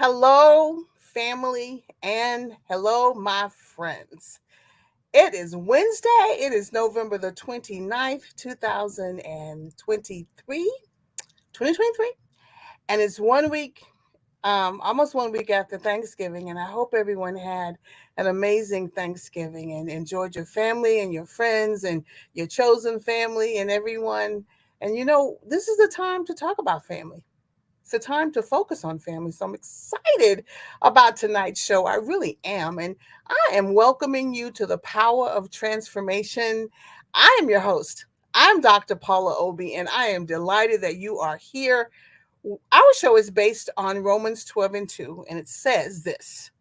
Hello, family, and hello, my friends. It is Wednesday. It is November the 29th, 2023, 2023. And it's almost 1 week after Thanksgiving. And I hope everyone had an amazing Thanksgiving and enjoyed your family and your friends and your chosen family and everyone. And this is the time to talk about family. It's a time to focus on family. So I'm excited about tonight's show. I really am. And I am welcoming you to the power of transformation. I am your host. I'm Dr. Paula Obie, and I am delighted that you are here. Our show is based on Romans 12 and 2, and it says this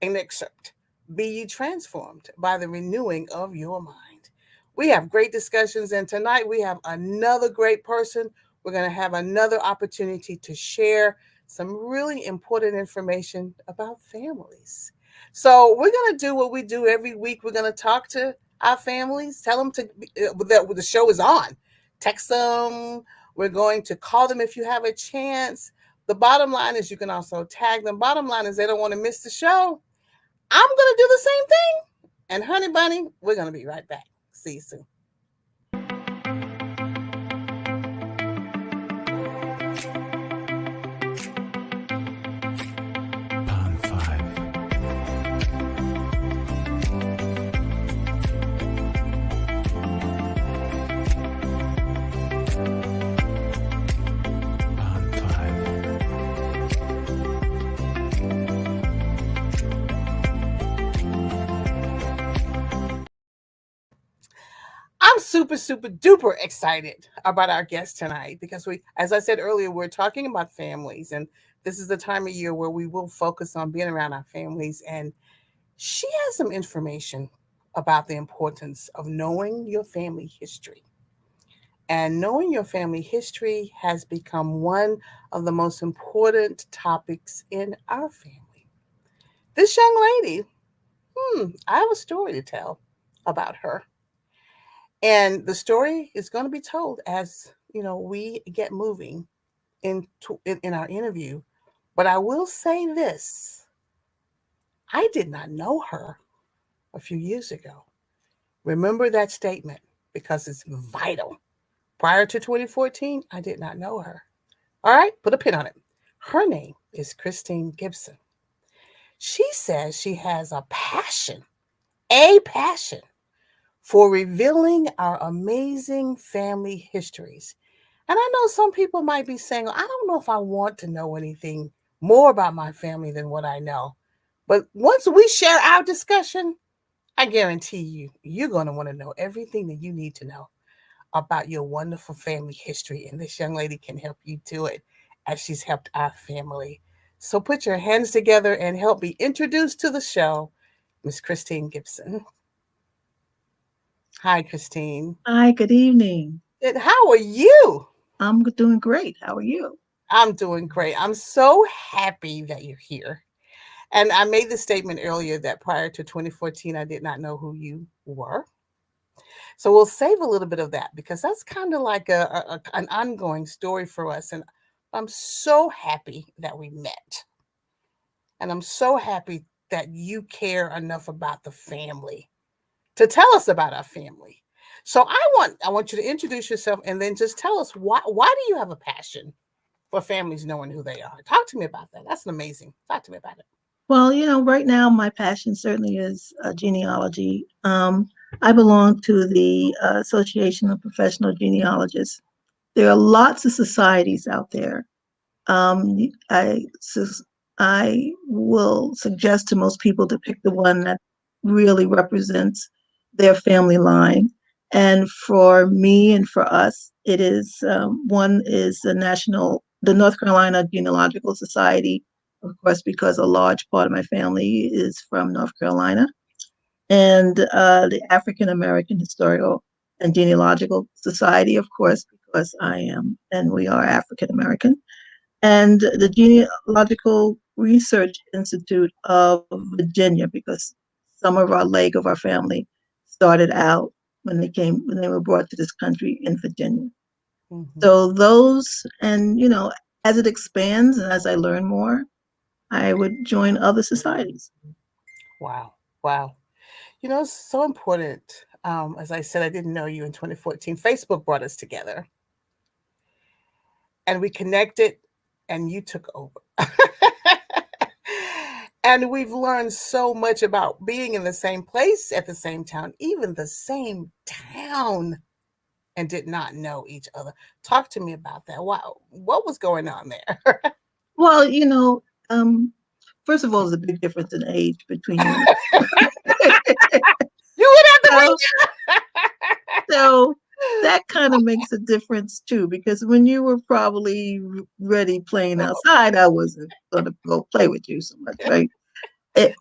an excerpt: Be ye transformed by the renewing of your mind. We have great discussions, and tonight we have another great person. We're going to have another opportunity to share some really important information about families. So, we're going to do what we do every week. We're going to talk to our families, tell them that the show is on. Text them. We're going to call them if you have a chance. The bottom line is you can also tag them. Bottom line is they don't want to miss the show. I'm going to do the same thing. And honey bunny, we're going to be right back. See you soon. Pond 5. Pond 5. I'm super, super duper excited about our guest tonight because as I said earlier, we're talking about families, and this is the time of year where we will focus on being around our families. And she has some information about the importance of knowing your family history. And knowing your family history has become one of the most important topics in our family. This young lady, I have a story to tell about her. And the story is going to be told as we get moving in our interview. But I will say this: I did not know her a few years ago. Remember that statement because it's vital. Prior to 2014, I did not know her. All right, put a pin on it. Her name is Christine Gibson. She says she has a passion for revealing our amazing family histories. And I know some people might be saying, I don't know if I want to know anything more about my family than what I know. But once we share our discussion, I guarantee you're going to want to know everything that you need to know about your wonderful family history. And this young lady can help you do it as she's helped our family. So put your hands together and help me introduce to the show Miss Christine Gibson. Hi, Christine. Hi, good evening. And how are you? I'm doing great. How are you? I'm doing great. I'm so happy that you're here. And I made the statement earlier that prior to 2014, I did not know who you were. So we'll save a little bit of that because that's kind of like an ongoing story for us. And I'm so happy that we met. And I'm so happy that you care enough about the family to tell us about our family. So I want you to introduce yourself and then just tell us why do you have a passion for families knowing who they are? Talk to me about that. That's amazing. Talk to me about it. Well, right now my passion certainly is genealogy. I belong to the Association of Professional Genealogists. There are lots of societies out there. Um, I sus- I will suggest to most people to pick the one that really represents their family line. And for me and for us, it is one is the North Carolina Genealogical Society, of course, because a large part of my family is from North Carolina, and the African American Historical and Genealogical Society, of course, because I am and we are African American, and the Genealogical Research Institute of Virginia, because some of our leg of our family started out when they were brought to this country in Virginia. Hmm. So those, and as it expands and as I learn more, I would join other societies. Wow. Wow. It's so important. As I said, I didn't know you in 2014. Facebook brought us together and we connected and you took over. And we've learned so much about being in the same place at the same town, even the same town, and did not know each other. Talk to me about that. Wow. What was going on there? Well, first of all, there's a big difference in age between you and You would have to bring so, so that kind of makes a difference too, because when you were probably ready playing that. outside, I wasn't going to go play with you so much, right?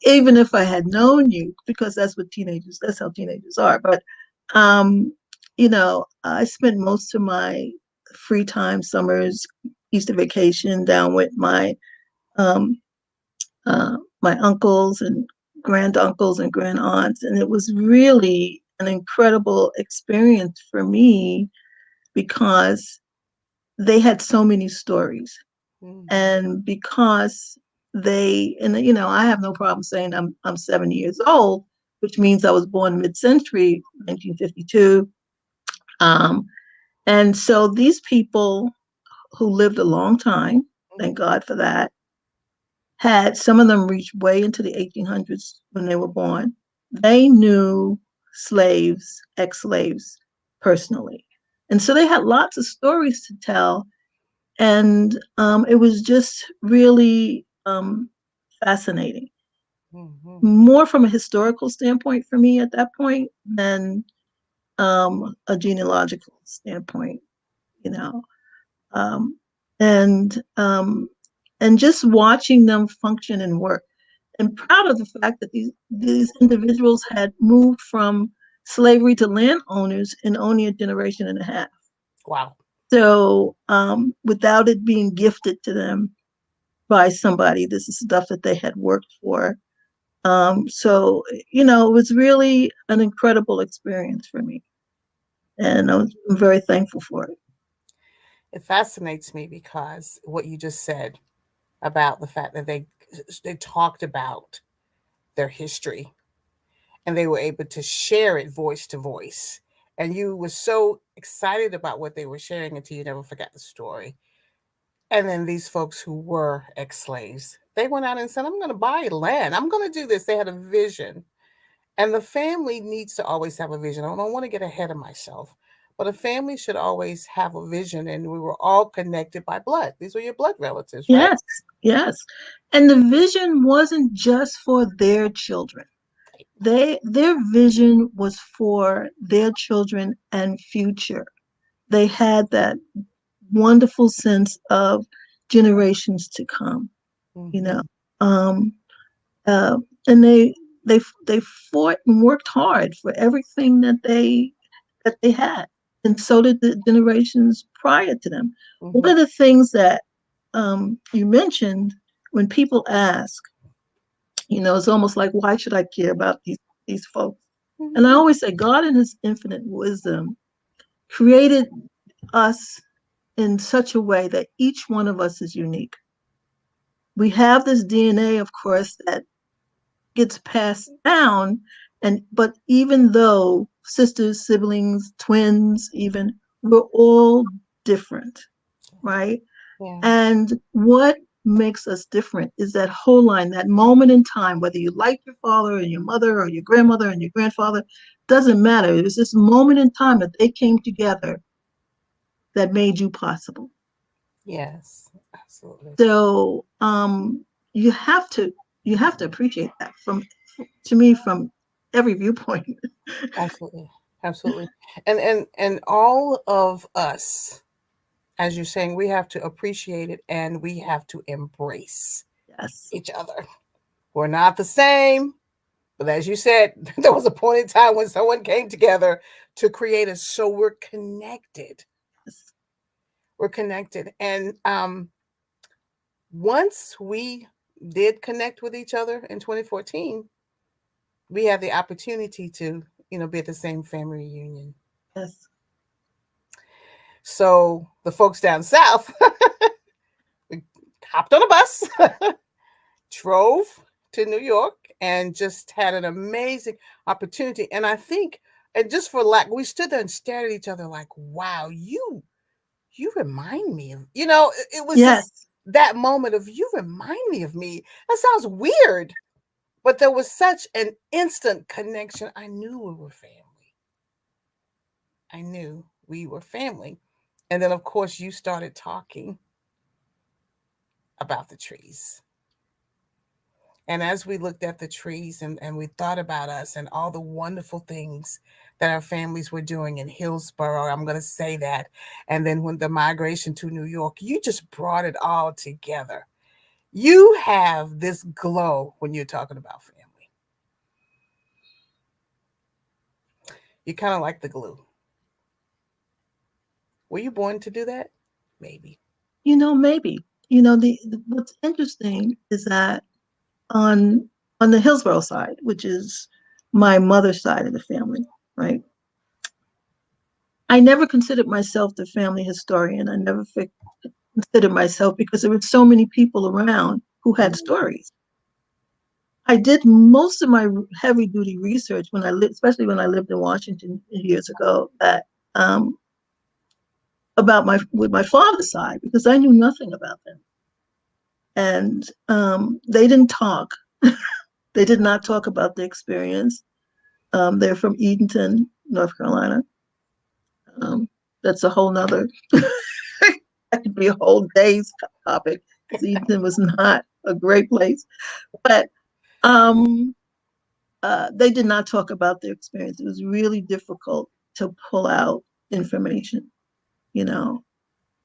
Even if I had known you, because that's how teenagers are. But, um, I spent most of my free time, summers, Easter vacation down with um, my uncles and granduncles and grandaunts. And it was really an incredible experience for me because they had so many stories. Mhm. And because I have no problem saying I'm 70 years old, which means I was born mid-century, 1952. Um, and so these people who lived a long time, thank God for that, had some of them reached way into the 1800s when they were born. They knew slaves, ex-slaves personally. And so they had lots of stories to tell. And it was just really fascinating, Mhm. more from a historical standpoint for me at that point than a genealogical standpoint, you know. Um, and um, and just watching them function and work, and proud of the fact that these individuals had moved from slavery to landowners in only a generation and a half. Wow. So without it being gifted to them by somebody, this is stuff that they had worked for. So it was really an incredible experience for me, and I'm very thankful for it. It fascinates me because what you just said about the fact that they talked about their history and they were able to share it voice to voice. And you were so excited about what they were sharing until you never forgot the story. And then these folks who were ex slaves, they went out and said, I'm going to buy land. I'm going to do this. They had a vision. And the family needs to always have a vision. I don't want to get ahead of myself, but a family should always have a vision. And we were all connected by blood. These were your blood relatives, right? Yes, yes. And the vision wasn't just for their children. Their vision was for their children and future. They had that wonderful sense of generations to come, you know. Mm-hmm. Um, uh, and they fought and worked hard for everything that they had, and so did the generations prior to them. One Mm-hmm. of the things that you mentioned, when people ask, it's almost like, why should I care about these folks? And I Mm-hmm. always say, God in His infinite wisdom created us in such a way that each one of us is unique. We have this DNA, of course, that gets passed down, but even though sisters, siblings, twins, even, we're all different, right? Yeah. And what makes us different is that whole line, that moment in time, whether you like your father or your mother or your grandmother and your grandfather, doesn't matter. It was this moment in time that they came together that made you possible. Yes. Absolutely. So you have to appreciate that, to me, from every viewpoint. Absolutely. Absolutely. And all of us, as you're saying, we have to appreciate it and we have to embrace Yes, each other. We're not the same, but as you said, there was a point in time when someone came together to create us. So we're connected. yes, We're connected. And once we did connect with each other in 2014, we had the opportunity to, be at the same family reunion. yes, So the folks down south, we hopped on a bus drove to New York and just had an amazing opportunity. And I think, and just for lack, we stood there and stared at each other like, wow, you remind me of, it was just Yes. that moment of you remind me of me. That sounds weird, but there was such an instant connection. I knew we were family. I knew we were family. And then, of course, you started talking about the trees. And as we looked at the trees and we thought about us and all the wonderful things that our families were doing in Hillsborough, I'm going to say that. And then when the migration to New York, you just brought it all together. You have this glow when you're talking about family. You kind of like the glue. Were you born to do that? Maybe. Maybe. What's interesting is that on the Hillsborough side, which is my mother's side of the family, right? I never considered myself the family historian. I never considered myself because there were so many people around who had Mhm. stories. I did most of my heavy duty research when I lived, especially when I lived in Washington years ago, that about my father's side because I knew nothing about them, and they didn't talk. They did not talk about the experience. They're from Edenton, North Carolina. Um, that's a whole nother. That could be a whole day's topic because Edenton was not a great place, but um, they did not talk about their experience. It was really difficult to pull out information, you know.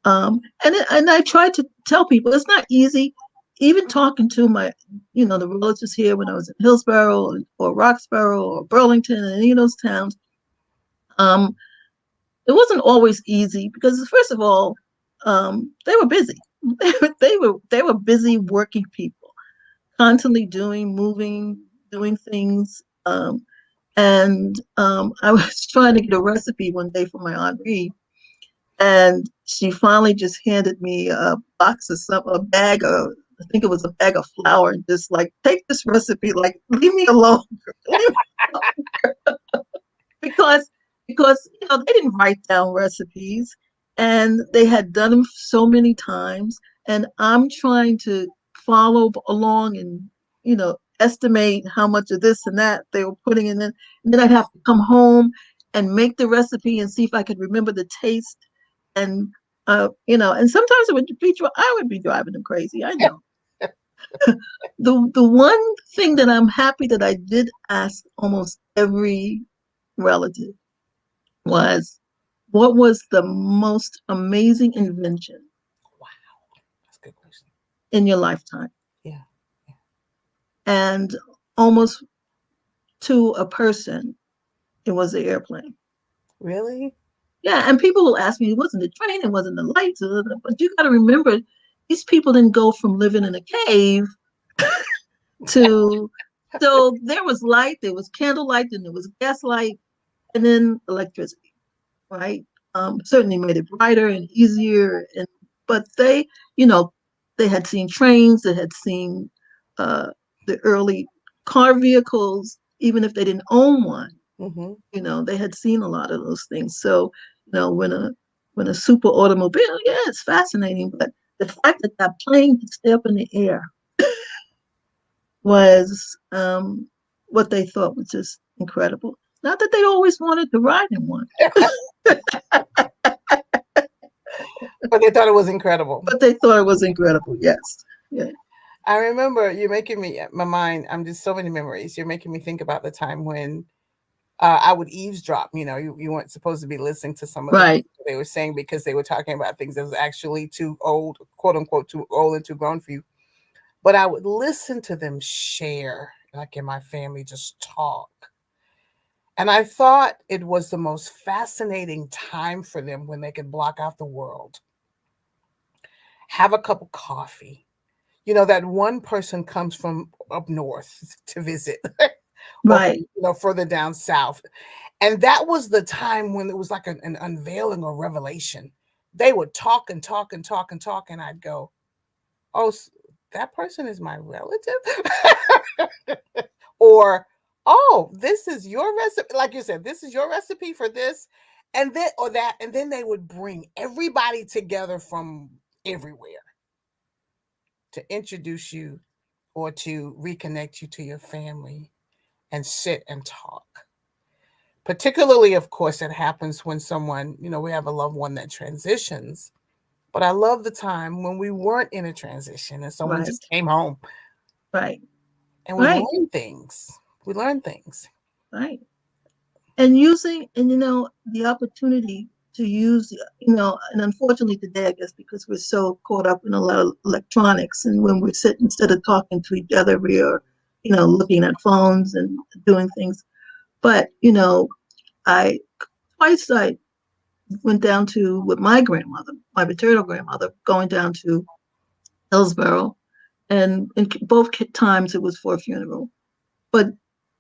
And I tried to tell people it's not easy. Even talking to the relatives here when I was in Hillsborough or Roxborough or Burlington and any of those towns, um, it wasn't always easy because first of all, they were busy. They were busy working people, constantly moving, doing things. And I was trying to get a recipe one day for my Aunt Ree, and she finally just handed me a a bag of, I think it was a bag of flour, and just like, take this recipe, like, leave me alone. Leave me alone. because they didn't write down recipes, and they had done them so many times, and I'm trying to follow along and estimate how much of this and that they were putting in, and then I'd have to come home and make the recipe and see if I could remember the taste, and and sometimes I would be driving them crazy, I know. The one thing that I'm happy that I did ask almost every relative was, what was the most amazing invention Wow. That's a good question. in your lifetime? Yeah. Yeah. And almost to a person, it was the airplane. Really? Yeah, and people will ask me, it wasn't the train, it wasn't the lights, but you got to remember, these people didn't go from living in a cave to, so there was light, there was candlelight, then there was gaslight, and then electricity, right? Certainly made it brighter and easier. But you know, they had seen trains, they had seen uh, the early car vehicles, even if they didn't own one. Mm-hmm. They had seen a lot of those things. So, when a super automobile, yeah, it's fascinating. But the fact that that plane could stay up in the air was what they thought was just incredible. Not that they always wanted to ride in one, But they thought it was incredible. but they thought it was incredible. Yes. Yeah. I remember you're making me my mind. I'm just so many memories. You're making me think about the time when I would eavesdrop. You weren't supposed to be listening to some of the Right. they were saying because they were talking about things that was actually too old, quote unquote, too old and too grown for you. But I would listen to them share, like in my family, just talk. And I thought it was the most fascinating time for them when they could block out the world, have a cup of coffee. That one person comes from up north to visit or Right. further down south. And that was the time when it was like an unveiling or revelation. They would talk and talk and talk and talk, and I'd go, "Oh, that person is my relative. Or, oh, this is your recipe. Like you said, this is your recipe for this. And then, or that. And then they would bring everybody together from everywhere to introduce you or to reconnect you to your family and sit and talk. Particularly, of course, it happens when someone, we have a loved one that transitions. But I love the time when we weren't in a transition and someone Right, just came home right, and we right, learned things. We learned things. right. And using, and the opportunity to use, and unfortunately today, I guess, because we're so caught up in a lot of electronics, and when we're sitting, instead of talking to each other, we are, looking at phones and doing things. But, I, twice I went down to, with my grandmother, my maternal grandmother, going down to Hillsborough, and in both times it was for a funeral. But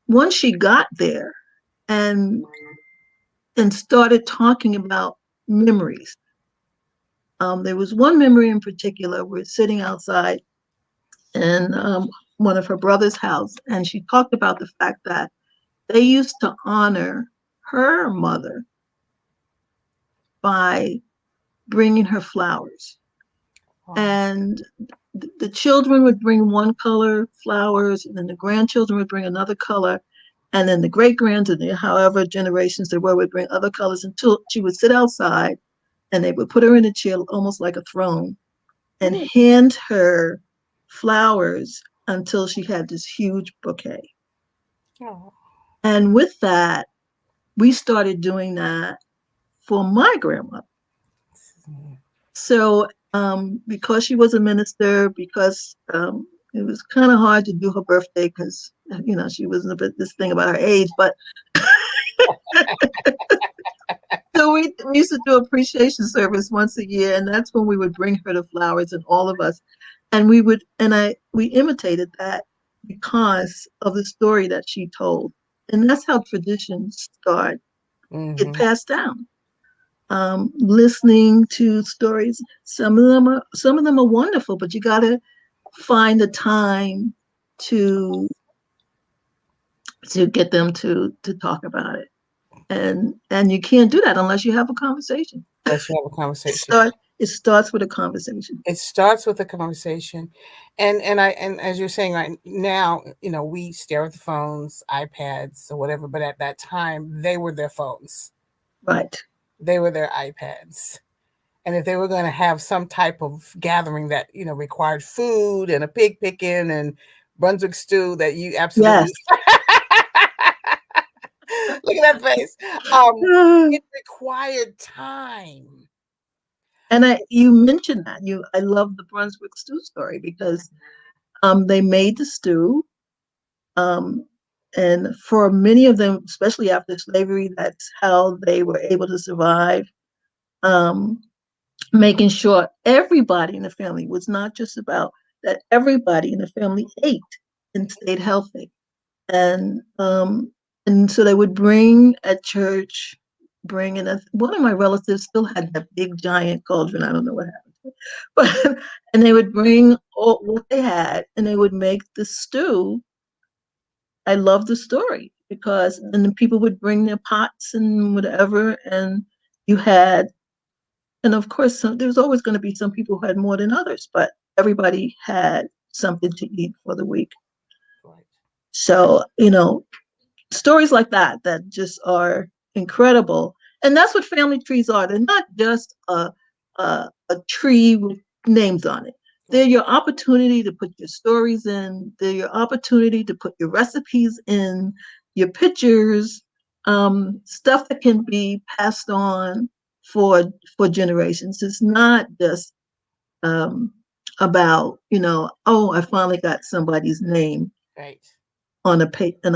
once she got there and started talking about memories, there was one memory in particular. We're sitting outside in one of her brother's house, and she talked about the fact that they used to honor her mother by bringing her flowers. Wow. And the children would bring one color flowers, and then the grandchildren would bring another color, and then the great grands, and however generations there were, would bring other colors, until she would sit outside, and they would put her in a chair almost like a throne and Mm. hand her flowers until she had this huge bouquet. Oh. And with that, we started doing that for my grandmother. So, because she was a minister, because it was kind of hard to do her birthday because, she was a bit this thing about her age, but so we used to do appreciation service once a year, and that's when we would bring her the flowers, and all of us, and we imitated that because of the story that she told, and that's how traditions start, get Mm-hmm. passed down. Listening to stories. Some of them are wonderful, but you got to find the time to get them to talk about it, and you can't do that unless you have a conversation. Let's have a It conversation. start it starts with a conversation. It starts with a conversation, and as you're saying right now, we stare at the phones, iPads, or whatever. But at that time, they were their phones, Right. they were their iPads, and if they were going to have some type of gathering that required food and a pig picking and Brunswick stew, that you Yes. absolutely look at that face. Um, it required time. And you mentioned that, I love the Brunswick stew story because they made the stew. Um, and for many of them, especially after slavery, that's how they were able to survive. Um, Making sure everybody in the family was not just about that everybody in the family ate and stayed healthy. And so they would bring at church, bring in one of my relatives still had that big giant cauldron. I don't know what happened to it. But and they would bring all what they had and they would make the stew. I love the story because and the people would bring their pots and whatever, and you had, and of course there was always going to be some people who had more than others, but everybody had something to eat for the week. Right. So stories like that just are incredible, and that's what family trees are. They're not just a tree with names on it. They're Right. your opportunity to put your stories in. They're your opportunity to put your recipes in, your pictures, stuff that can be passed on for generations. It's not just um, about oh, I finally got somebody's name Right. on a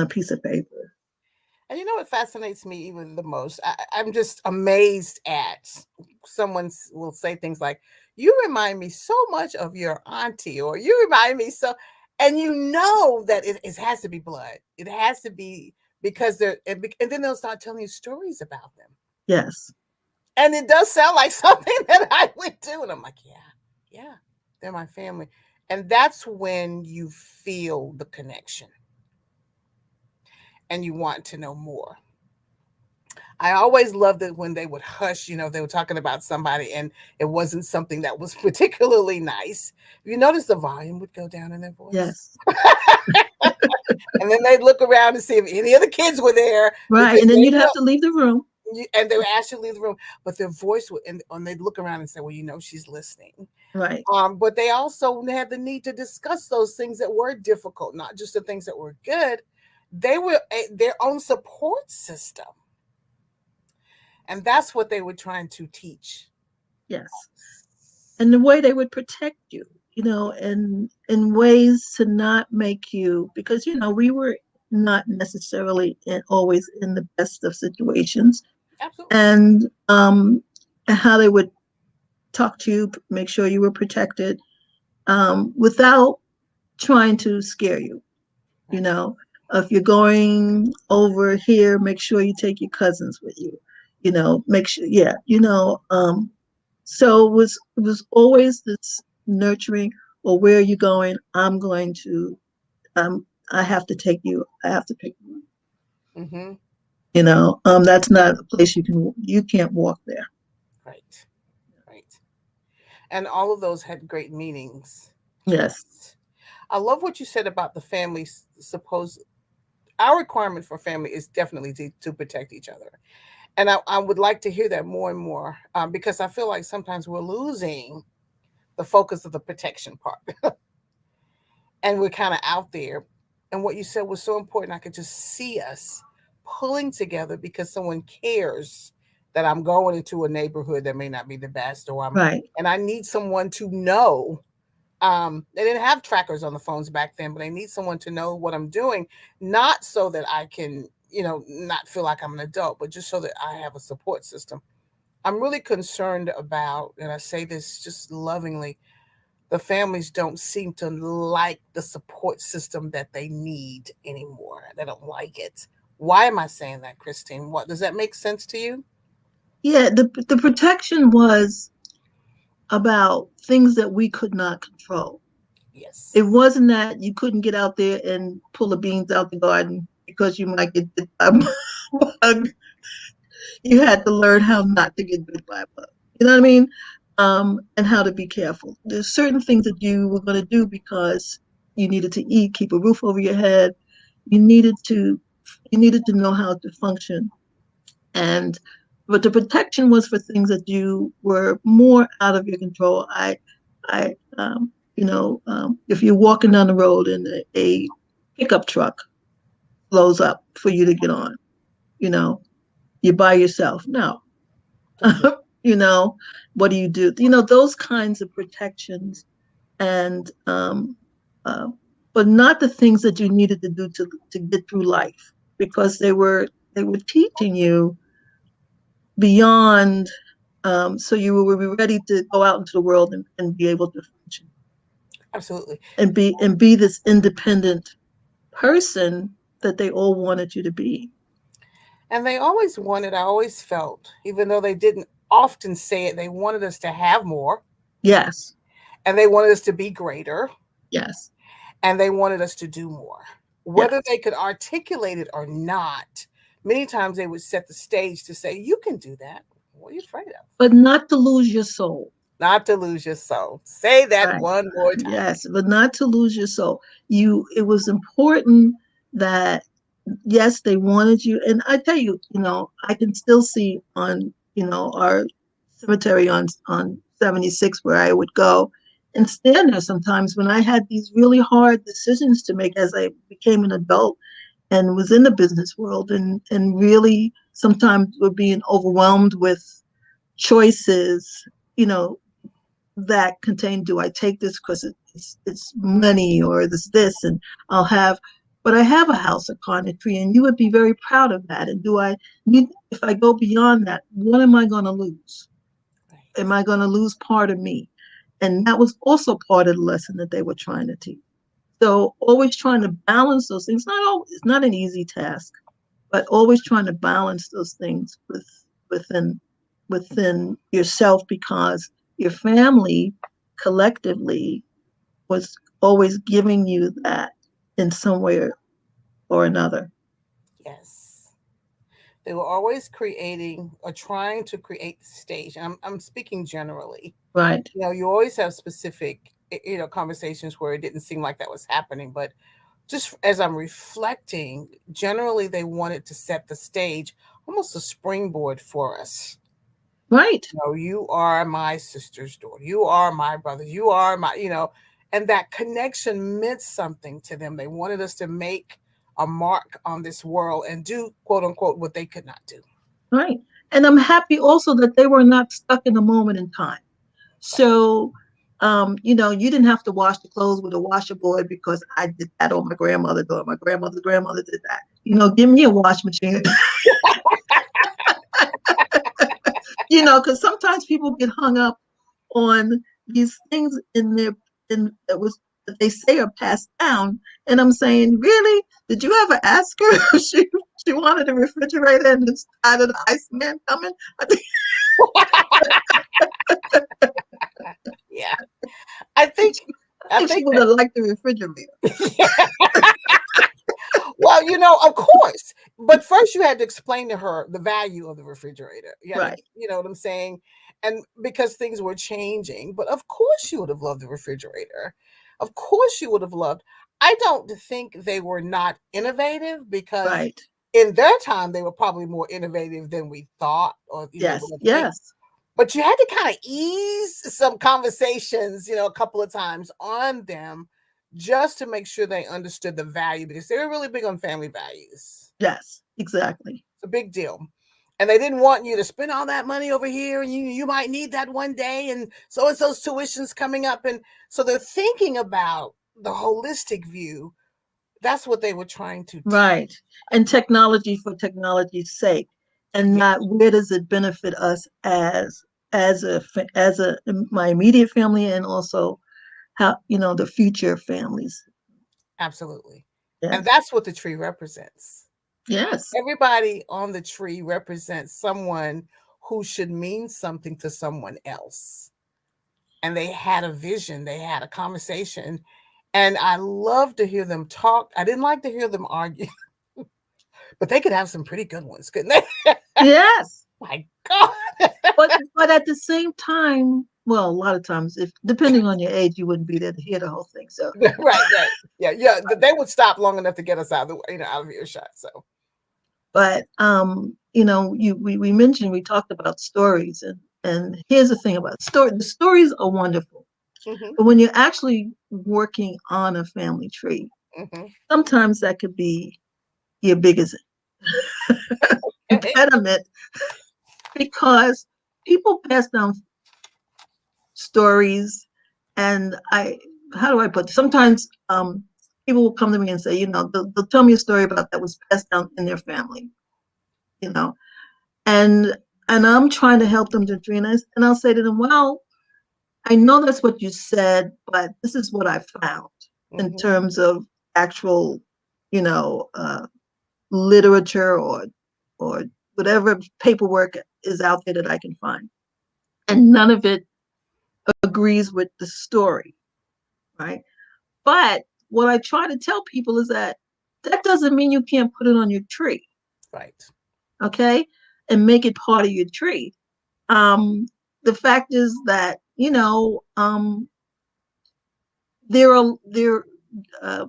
piece of paper. And you know what fascinates me even the most? I'm just amazed at someone will say things like, "You remind me so much of your auntie," or "You remind me so," and that it has to be blood. It has to be because and then they'll start telling you stories about them, Yes. and it does sound like something that I went to, and I'm like, yeah, yeah, they're my family. And that's when you feel the connection and you want to know more. I always loved it when they would hush, they were talking about somebody and it wasn't something that was particularly nice. You notice the volume would go down in their voice. Yes. And then they'd look around to see if any of the kids were there. Right. And then you'd have to leave the room. And they would actually leave the room, but their voice would, and they'd look around and say, well, she's listening. Right. But they also had the need to discuss those things that were difficult, not just the things that were good. They were their own support system. And that's what they were trying to teach. Yes. And the way they would protect you, and in ways to not make you, because, we were not necessarily always in the best of situations. Absolutely. And how they would talk to you, make sure you were protected, without trying to scare you. If you're going over here, make sure you take your cousins with you. Make sure, yeah. So it was always this nurturing. Or where are you going? I'm going to. I have to take you. I have to pick you. Mm-hmm. That's not a place you can't walk there. Right. And all of those had great meanings. Yes. I love what you said about the family. Our requirement for family is definitely to protect each other. And I would like to hear that more and more, because I feel like sometimes we're losing the focus of the protection part. And we're kind of out there. And what you said was so important. I could just see us pulling together because someone cares that I'm going into a neighborhood that may not be the best, Right. and I need someone to know. They didn't have trackers on the phones back then, but I need someone to know what I'm doing, not so that I can, not feel like I'm an adult, but just so that I have a support system. I'm really concerned about, and I say this just lovingly, the families don't seem to like the support system that they need anymore. They don't like it. Why am I saying that, Christine? What does that make sense to you? Yeah. The protection was about things that we could not control. Yes. It wasn't that you couldn't get out there and pull the beans out the garden because you might get bit by a bug. You had to learn how not to get bit by a bug. You know what I mean? And how to be careful. There's certain things that you were going to do because you needed to eat, keep a roof over your head. You needed to know how to function. But the protection was for things that you were more out of your control. I if you're walking down the road and a pickup truck blows up for you to get on, you're by yourself. No. What do you do? Those kinds of protections, and uh, but not the things that you needed to do to get through life, because they were teaching you beyond, so you will be ready to go out into the world and be able to function. Absolutely. And be this independent person that they all wanted you to be. And they always wanted, I always felt, even though they didn't often say it, they wanted us to have more. Yes. And they wanted us to be greater. Yes. And they wanted us to do more. Whether they could articulate it or not, many times they would set the stage to say, you can do that. What are you afraid of? But not to lose your soul. Not to lose your soul. Say that right. One more time. Yes, but not to lose your soul. It was important that, yes, they wanted you. And I tell you, I can still see on, our cemetery on 76 where I would go and stand there sometimes when I had these really hard decisions to make as I became an adult and was in the business world, and really sometimes were being overwhelmed with choices, that contain, do I take this because it's money, or this, and but I have a house, a tree, and you would be very proud of that. And if I go beyond that, what am I going to lose? Am I going to lose part of me? And that was also part of the lesson that they were trying to teach. So always trying to balance those things. It's not an easy task, but always trying to balance those things within yourself, because your family collectively was always giving you that in some way or another. Yes. They were always creating or trying to create the stage. I'm speaking generally. Right. You know, you always have specific, conversations where it didn't seem like that was happening. But just as I'm reflecting, generally they wanted to set the stage, almost a springboard for us. Right. You know, you are my sister's daughter. You are my brother. You are my, and that connection meant something to them. They wanted us to make a mark on this world and do, quote unquote, what they could not do. Right. And I'm happy also that they were not stuck in a moment in time. So, you didn't have to wash the clothes with a washer boy because I did that or my grandmother did, or my grandmother's grandmother did that. Give me a wash machine. Because sometimes people get hung up on these things that they say are passed down. And I'm saying, really? Did you ever ask her if she wanted a refrigerator and it's tired of the Iceman coming? Yeah. I think I I think she think would have liked the refrigerator. well, of course. But first you had to explain to her the value of the refrigerator. You had to, Right. you know what I'm saying? And because things were changing, but of course you would have loved the refrigerator. Of course you would have loved. I don't think they were not innovative because Right. in their time they were probably more innovative than we thought or they were Yes. going to think. Yes. But you had to kind of ease some conversations, a couple of times on them just to make sure they understood the value because they were really big on family values. Yes. Exactly. It's a big deal. And they didn't want you to spend all that money over here and you might need that one day and so's tuition's coming up. And so they're thinking about the holistic view. That's what they were trying to teach. Right. And technology for technology's sake, and Yeah, not where does it benefit us as a my immediate family, and also how the future families. absolutely. And Yes. that's what the tree represents. Yes. Everybody on the tree represents someone who should mean something to someone else. And they had a vision, they had a conversation. And I love to hear them talk. I didn't like to hear them argue, but they could have some pretty good ones, couldn't they? Yes. My God. But at the same time, well, a lot of times, if depending on your age, you wouldn't be there to hear the whole thing. So, Right, right. Yeah, yeah. They would stop long enough to get us out of the out of earshot. So but we mentioned, we talked about stories, and here's the thing about story. The stories are wonderful. hmm But when you're actually working on a family tree, hmm sometimes that could be your biggest impediment, because people pass down stories, and how do I put this? Sometimes people will come to me and say, they'll tell me a story about that was passed down in their family, you know, and I'm trying to help them to dream, and I'll say to them, well, I know that's what you said, but this is what I found in hmm terms of actual, you know, literature or whatever paperwork is out there that I can find, and none of it agrees with the story, right? But what I try to tell people is that doesn't mean you can't put it on your tree, right. okay, and make it part of your tree. Um, the fact is that there uh,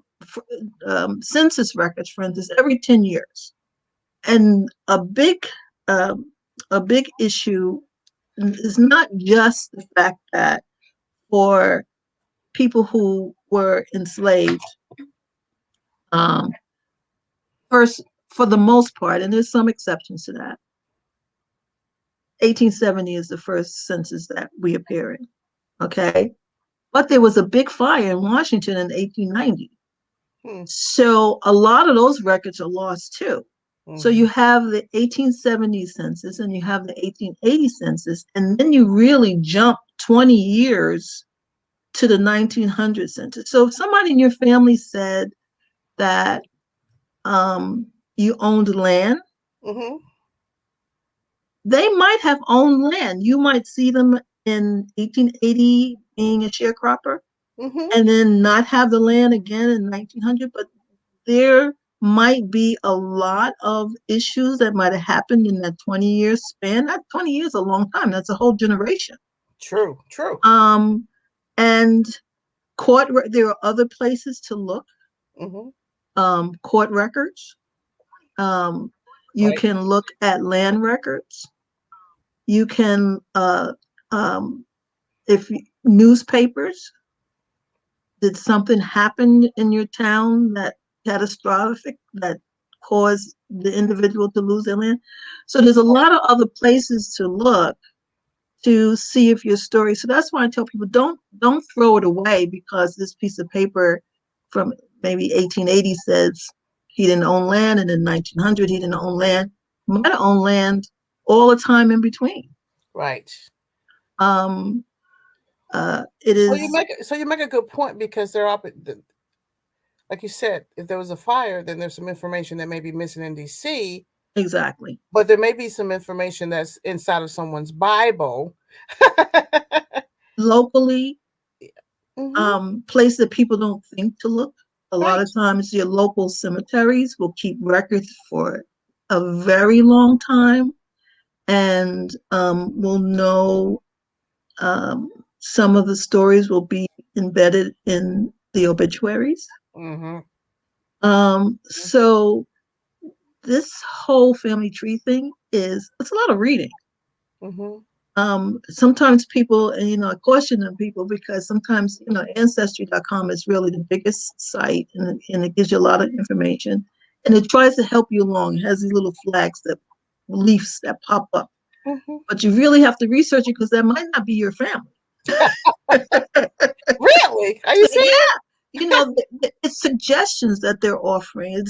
census records, for instance, every 10 years. And um, a big issue is not just the fact that for people who were enslaved, um, first, for the most part, and there's some exceptions to that, 1870 is the first census that we appear in, okay? But there was a big fire in Washington in 1890. Hmm. So a lot of those records are lost too. So hmm you have the 1870 census and you have the 1880 census, and then you really jump 20 years to the 1900 census. So if somebody in your family said that you owned land, hmm they might have owned land. You might see them in 1880 being a sharecropper. Mm-hmm. and then not have the land again in 1900. But there might be a lot of issues that might have happened in that 20-year span. That 20 years is a long time. That's a whole generation. True. True. Um, and there are other places to look. Mm-hmm. Court records. Um, you Right. can look at land records. You can, if newspapers, did something happen in your town that catastrophic that caused the individual to lose their land? So there's a lot of other places to look to see if your story. So that's why I tell people don't throw it away because this piece of paper from maybe 1880 says he didn't own land, and in 1900 he didn't own land. Might have owned land all the time in between. Right. Um, it is So you make a good point because they're up. Like you said, if there was a fire, then there's some information that may be missing in DC, exactly but there may be some information that's inside of someone's Bible. locally Mm-hmm. place that people don't think to look. A lot Right. of times your local cemeteries will keep records for a very long time and will know um, some of the stories will be embedded in the obituaries. Mm-hmm. So this whole family tree thing it's a lot of reading. Mm-hmm. Sometimes people, and I caution them people because sometimes, ancestry.com is really the biggest site and it gives you a lot of information and it tries to help you along. It has these little flags leaves that pop up, Mm-hmm. but you really have to research it because that might not be your family. Really? Are you So yeah, serious? it's suggestions that they're offering.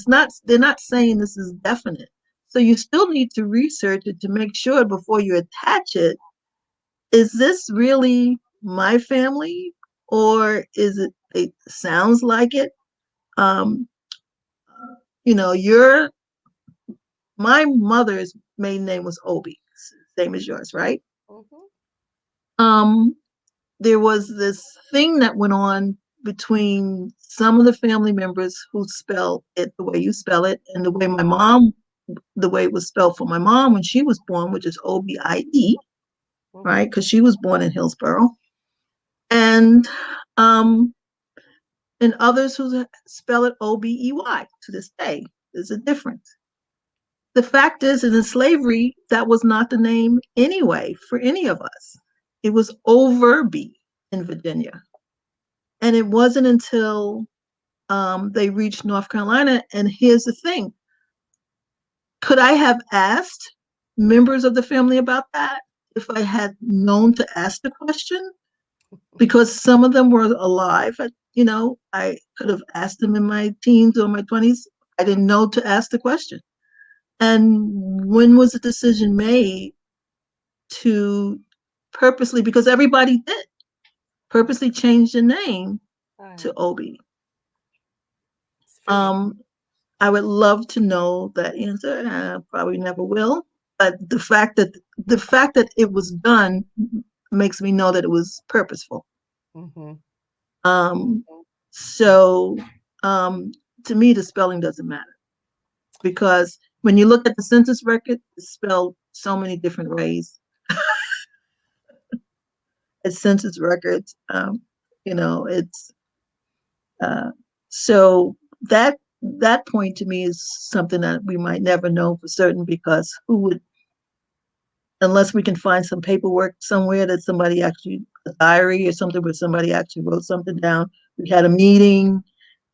They're not saying this is definite. So you still need to research it to make sure before you attach it, is this really my family it sounds like it? Um, your my mother's maiden name was Obie, same as yours, right? Mm-hmm. Um, there was this thing that went on between some of the family members who spell it the way you spell it and the way it was spelled for my mom when she was born, which is Obie, Mm-hmm. right? Because she was born in Hillsborough. And um, and others who spell it Obey to this day. There's a difference. The fact is, in slavery, that was not the name anyway for any of us. It was Overby in Virginia. And it wasn't until they reached North Carolina. And here's the thing, could I have asked members of the family about that if I had known to ask the question? Because some of them were alive. I could have asked them in my teens or my 20s. I didn't know to ask the question. And when was the decision made to purposely, because everybody did, purposely change the name Right. to Obi? It's very. Um, I would love to know that answer. I probably never will. But the fact that it was done makes me know that it was purposeful. Mm-hmm. Um, so to me, the spelling doesn't matter because when you look at the census record, it's spelled so many different ways. It's census records. It's uh, so that point to me is something that we might never know for certain because who would, unless we can find some paperwork somewhere that somebody actually, a diary or something where somebody actually wrote something down. We had a meeting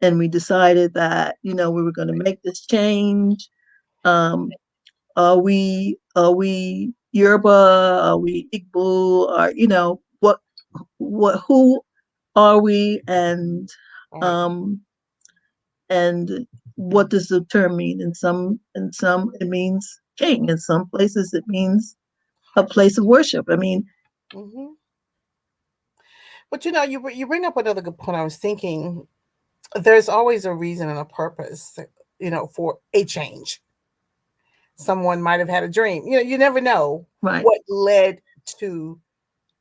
and we decided that, we were going to make this change. Um, are we Yoruba? Are we Igbo? Or, who are we? Right. Um, and what does the term mean? In some it means king. In some places it means a place of worship. I mean, Mm-hmm. But you bring up another good point. I was thinking there's always a reason and a purpose, for a change. Someone might have had a dream. You never know right. what led to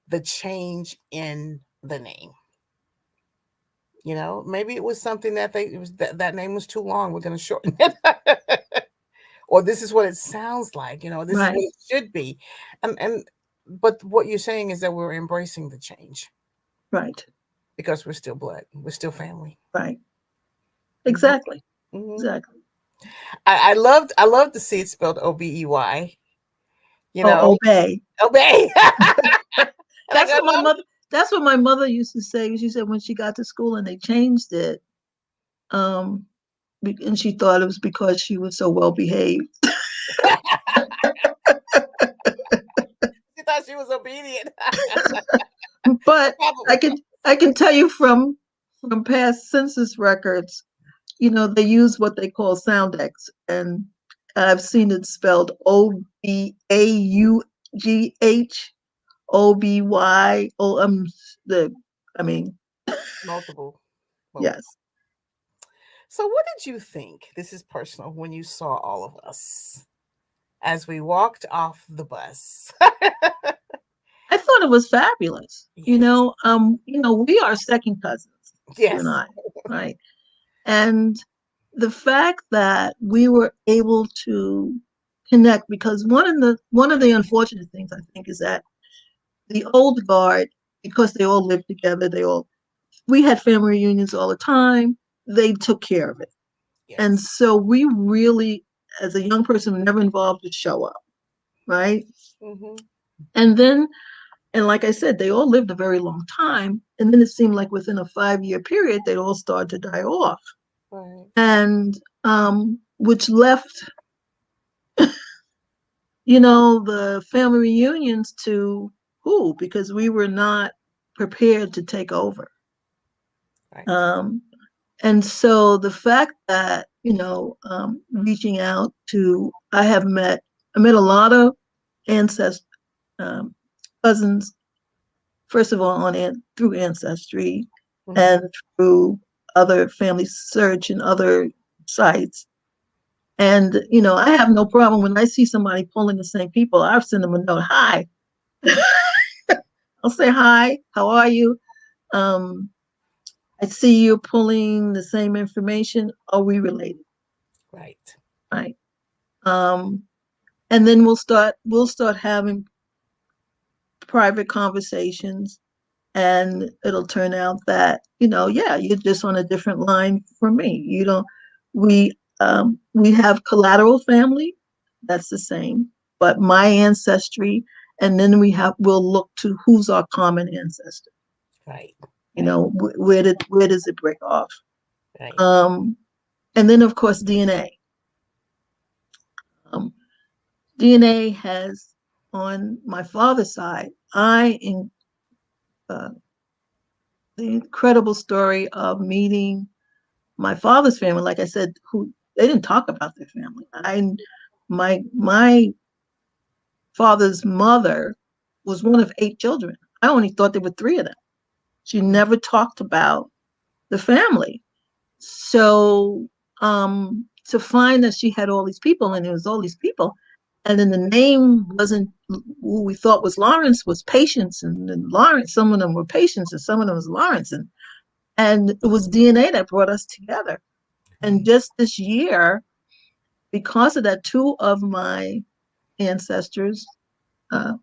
the change in the name. Maybe it was something that that name was too long. We're going to shorten it. Or this is what it sounds like, this is Right, what it should be. And but what you're saying is that we're embracing the change right, because we're still blood. We're still family. right. Hmm. Exactly, Hmm. exactly. I loved to see it spelled Obey. You know, Oh, obey. obey. And I That's go, what my no. mother. That's what my mother used to say. She said when she got to school and they changed it, um, and she thought it was because she was so well behaved. She thought she was obedient. But I Probably. can I can tell you from past census records, they use what they call sound X, and I've seen it spelled Obaugh, the I mean, Multiple. Multiple. yes. So, what did you think? This is personal. When you saw all of us as we walked off the bus. I thought it was fabulous. Yes. We are second cousins, you and Yes. I, right? And the fact that we were able to connect, because one of the unfortunate things I think is that the old guard, because they all lived together, we had family reunions all the time. They took care of it, and Yes. so we really, as a young person, were never involved to show up, right? Hmm. And then, and like I said, they all lived a very long time, and then it seemed like within a 5-year period, they all started to die off, Right. and which left the family reunions to who? Because we were not prepared to take over. Right. Um, and so the fact that, reaching out to, I met a lot of ancestors, um, cousins, first of all, through Ancestry Hmm. and through other family search and other sites. And, I have no problem when I see somebody pulling the same people, I'll send them a note. Hi, I'll say hi. How are you? Um, I see you pulling the same information. Are we related? Right. Right. Um, and then we'll start having private conversations, and it'll turn out that yeah, you're just on a different line from me. You don't. We have collateral family. That's the same, but my ancestry, and then we'll look to who's our common ancestor. Right. Right. Where does it break off? Right. Um, and then of course DNA. Um, DNA has on my father's side. Uh, the incredible story of meeting my father's family. Like I said, who they didn't talk about their family. My father's mother was one of 8 children. I only thought there were 3 of them. She Mm. never talked about the family. So to find that she had all these people and there was all these people, and then the name wasn't who we thought was Lawrence, was Patience, and then Lawrence, some of them were Patience and some of them was Lawrence, and it was DNA that brought us together. And Right. just this year, because of that, 2 of my ancestors, uh,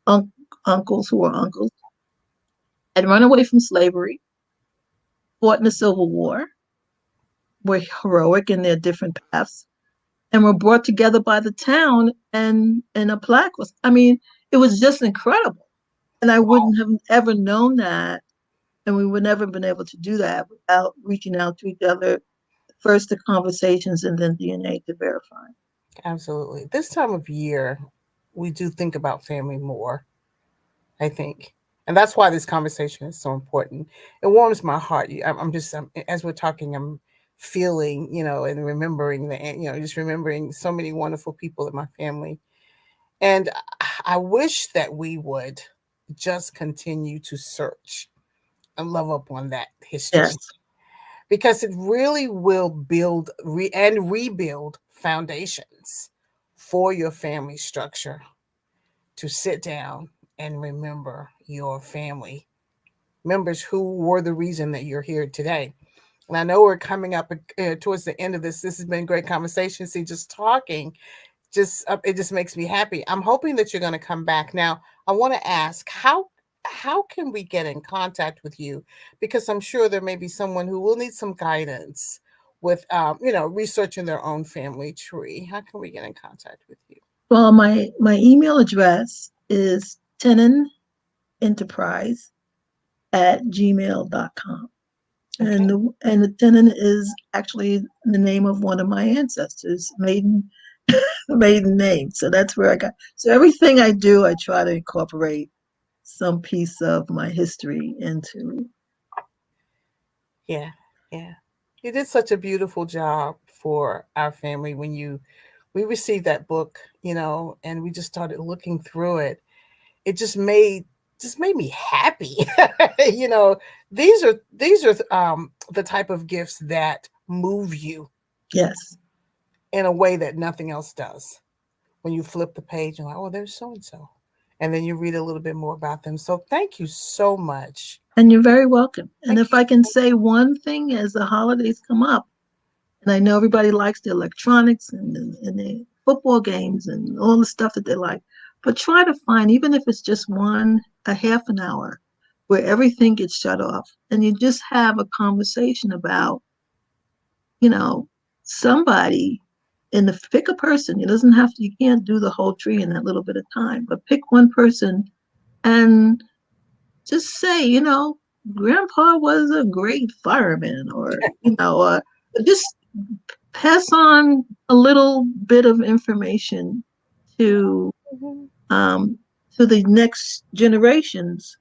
un- uncles who were uncles, had run away from slavery, fought in the Civil War, were heroic in their different paths, and were brought together by the town, and a plaque was, I mean, it was just incredible. And I wouldn't have ever known that, and we would never have been able to do that without reaching out to each other, first the conversations and then DNA to verify. Absolutely. This time of year, we do think about family more, I think. And that's why this conversation is so important. It warms my heart. As we're talking, I'm feeling, and remembering just remembering so many wonderful people in my family. And I wish that we would just continue to search and love up on that Yes, history because it really will build and rebuild foundations for your family structure to sit down and remember your family members who were the reason that you're here today. And I know we're coming up towards the end of this. This has been a great conversation. See, just talking, just it just makes me happy. I'm hoping that you're going to come back. Now, I want to ask how can we get in contact with you? Because I'm sure there may be someone who will need some guidance with researching their own family tree. How can we get in contact with you? Well, my email address is tenonenterprise@gmail.com. Okay. And the tenon is actually the name of one of my ancestors, maiden name. So that's where I got. So everything I do, I try to incorporate some piece of my history into. Yeah, yeah. You did such a beautiful job for our family when we received that book, and we just started looking through it. It just made me happy. you know, these are the type of gifts that move you Yes. in a way that nothing else does. When you flip the page, you're like, oh, there's so and so. And then you read a little bit more about them. So thank you so much. And you're very welcome. And Thank if I can say one thing as the holidays come up, and I know everybody likes the electronics and the football games and all the stuff that they like, but try to find, even if it's just a half an hour, where everything gets shut off and you just have a conversation about, you know, somebody pick a person. It doesn't have to, you can't do the whole tree in that little bit of time, but pick one person and just say, grandpa was a great fireman, or, just pass on a little bit of information to you. um, to the next generations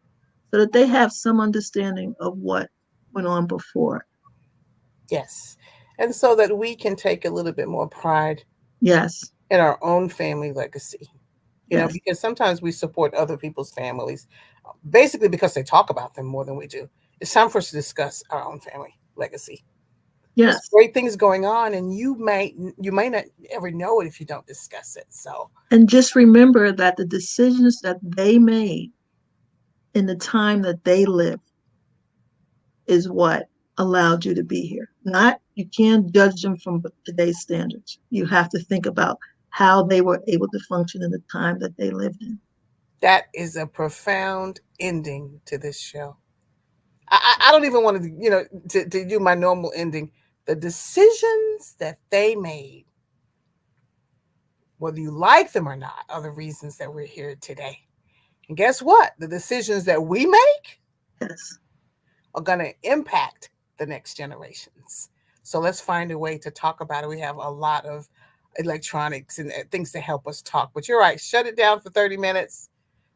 so that they have some understanding of what went on before. Yes. And so that we can take a little bit more pride Yes, in our own family legacy, yes, because sometimes we support other people's families basically because they talk about them more than we do. It's time for us to discuss our own family legacy. There's yes. great things going on, and you may not ever know it if you don't discuss it. So, And just remember that the decisions that they made in the time that they lived is what allowed you to be here. Not, you can't judge them from today's standards. You have to think about how they were able to function in the time that they lived in. that is a profound ending to this show. I don't even want to, to do my normal ending. The decisions that they made, whether you like them or not, are the reasons that we're here today. And guess what? The decisions that we make Yes, are going to impact the next generations. So let's find a way to talk about it. We have a lot of electronics and things to help us talk. But you're right, shut it down for 30 minutes,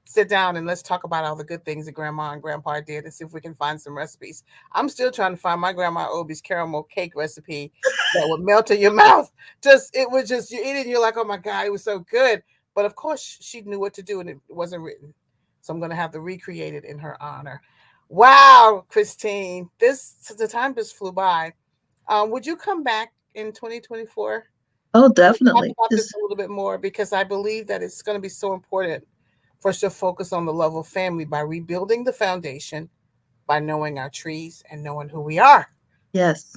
sit down, and let's talk about all the good things that grandma and grandpa did and see if we can find some recipes. I'm still trying to find my grandma Obie's caramel cake recipe that would melt in your mouth. It was just, you eat it and you're like, oh my God, it was so good. But of course, she knew what to do and it wasn't written. So I'm going to have to recreate it in her honor. Wow, Christine, the time just flew by. Would you come back in 2024? oh, Talk definitely. about this a little bit more because I believe that it's going to be so important for us to focus on the love of family by rebuilding the foundation, by knowing our trees and knowing who we are. Yes.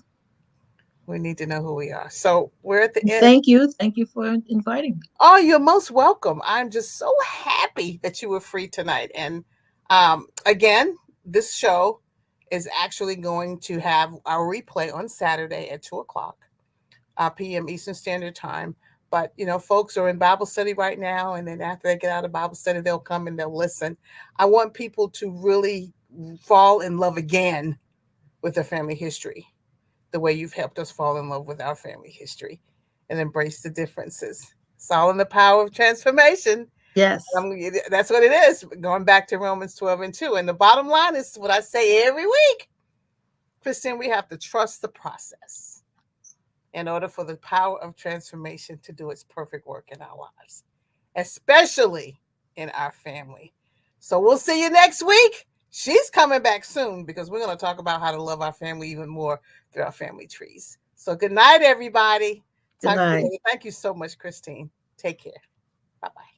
We need to know who we are. So we're at the And end. thank you for inviting me. Oh, you're most welcome. I'm just so happy that you were free tonight. And again, this show is actually going to have our replay on Saturday at 2 o'clock p.m. Eastern Standard Time. But folks are in Bible study right now, and then after they get out of Bible study, they'll come and they'll listen. I want people to really fall in love again with their family history, the way you've helped us fall in love with our family history, and embrace the differences. It's all in the power of transformation. Yes. That's what it is. Going back to Romans 12:2. And the bottom line is what I say every week. Christine, we have to trust the process in order for the power of transformation to do its perfect work in our lives, especially in our family. So we'll see you next week. She's coming back soon because we're going to talk about how to love our family even more through our family trees. So good night, everybody. Good Talk to you night. later. Thank you so much, Christine. Take care. Bye bye.